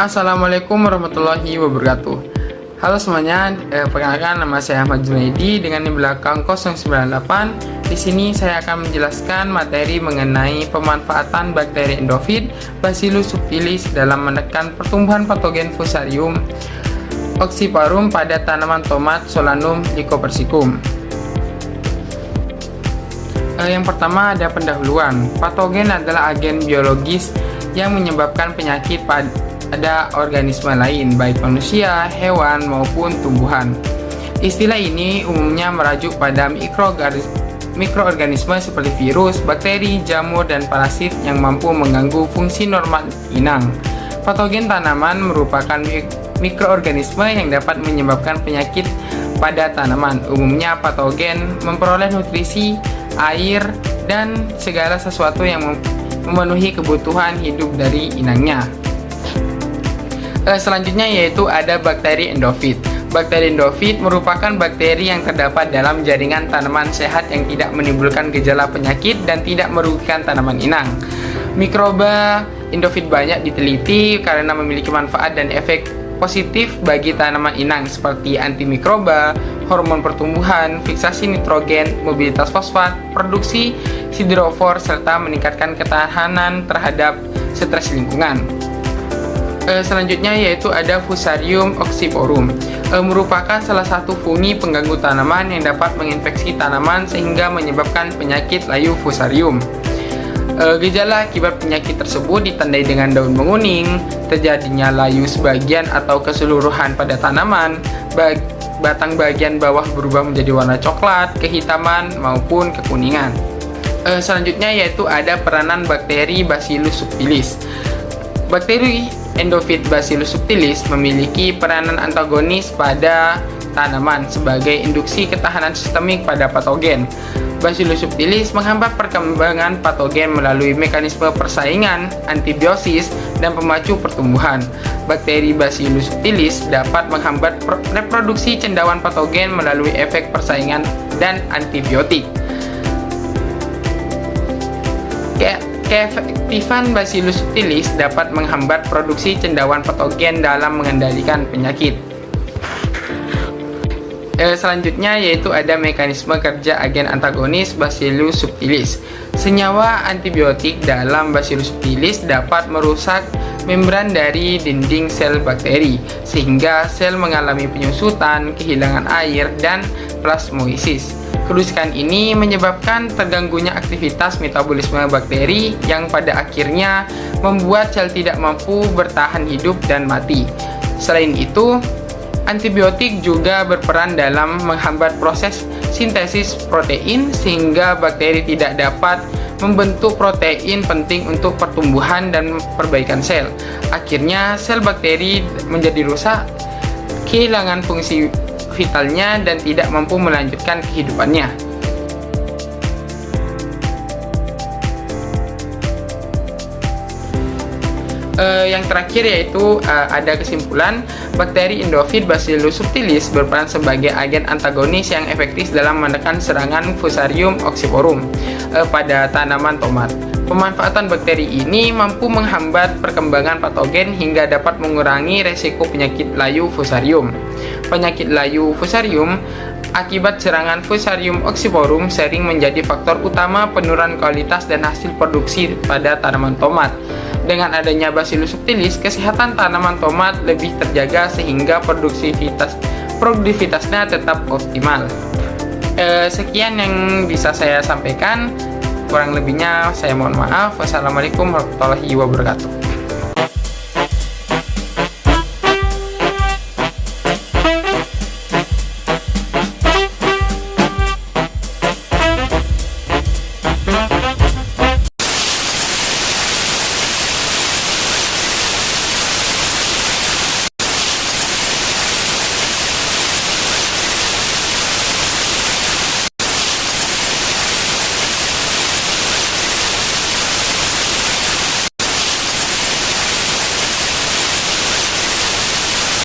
Assalamualaikum warahmatullahi wabarakatuh. Halo semuanya, perkenalkan nama saya Ahmad Junaidi dengan di belakang 098. Di sini saya akan menjelaskan materi mengenai pemanfaatan bakteri endofit Bacillus subtilis dalam menekan pertumbuhan patogen Fusarium oxyparum pada tanaman tomat Solanum lycopersicum. Yang pertama ada pendahuluan. Patogen adalah agen biologis yang menyebabkan penyakit pada organisme lain, baik manusia, hewan, maupun tumbuhan. Istilah ini umumnya merujuk pada mikroorganisme seperti virus, bakteri, jamur, dan parasit yang mampu mengganggu fungsi normal inang. Patogen tanaman merupakan mikroorganisme yang dapat menyebabkan penyakit pada tanaman. Umumnya patogen memperoleh nutrisi, air, dan segala sesuatu yang memenuhi kebutuhan hidup dari inangnya. Selanjutnya yaitu ada bakteri endofit. Bakteri endofit merupakan bakteri yang terdapat dalam jaringan tanaman sehat yang tidak menimbulkan gejala penyakit dan tidak merugikan tanaman inang. Mikroba endofit banyak diteliti karena memiliki manfaat dan efek positif bagi tanaman inang seperti antimikroba, hormon pertumbuhan, fiksasi nitrogen, mobilitas fosfat, produksi hidrofor, serta meningkatkan ketahanan terhadap stres lingkungan. Selanjutnya yaitu ada Fusarium oxyporum. Merupakan salah satu fungi pengganggu tanaman yang dapat menginfeksi tanaman sehingga menyebabkan penyakit layu Fusarium. Gejala akibat penyakit tersebut ditandai dengan daun menguning, terjadinya layu sebagian atau keseluruhan pada tanaman, batang bagian bawah berubah menjadi warna coklat, kehitaman, maupun kekuningan. Selanjutnya yaitu ada peranan bakteri Bacillus subtilis. Bakteri endofit Bacillus subtilis memiliki peranan antagonis pada tanaman sebagai induksi ketahanan sistemik pada patogen. Bacillus subtilis menghambat perkembangan patogen melalui mekanisme persaingan, antibiosis, dan pemacu pertumbuhan. Bakteri Bacillus subtilis dapat menghambat reproduksi cendawan patogen melalui efek persaingan dan antibiotik. Keefektifan Bacillus subtilis dapat menghambat produksi cendawan patogen dalam mengendalikan penyakit. Selanjutnya yaitu ada mekanisme kerja agen antagonis Bacillus subtilis. Senyawa antibiotik dalam Bacillus subtilis dapat merusak membran dari dinding sel bakteri sehingga sel mengalami penyusutan, kehilangan air, dan plasmosis. Kerusakan ini menyebabkan terganggunya aktivitas metabolisme bakteri yang pada akhirnya membuat sel tidak mampu bertahan hidup dan mati. Selain itu, antibiotik juga berperan dalam menghambat proses sintesis protein sehingga bakteri tidak dapat membentuk protein penting untuk pertumbuhan dan perbaikan sel. Akhirnya sel bakteri menjadi rusak, kehilangan fungsi vitalnya, dan tidak mampu melanjutkan kehidupannya. Yang terakhir yaitu ada kesimpulan, bakteri endofit Bacillus subtilis berperan sebagai agen antagonis yang efektif dalam menekan serangan Fusarium oxyporum pada tanaman tomat. Pemanfaatan bakteri ini mampu menghambat perkembangan patogen hingga dapat mengurangi resiko penyakit layu Fusarium. Penyakit layu Fusarium akibat serangan Fusarium oxyporum sering menjadi faktor utama penurunan kualitas dan hasil produksi pada tanaman tomat. Dengan adanya Bacillus subtilis, kesehatan tanaman tomat lebih terjaga sehingga produktivitasnya tetap optimal. Sekian yang bisa saya sampaikan. Kurang lebihnya saya mohon maaf. Wassalamualaikum warahmatullahi wabarakatuh.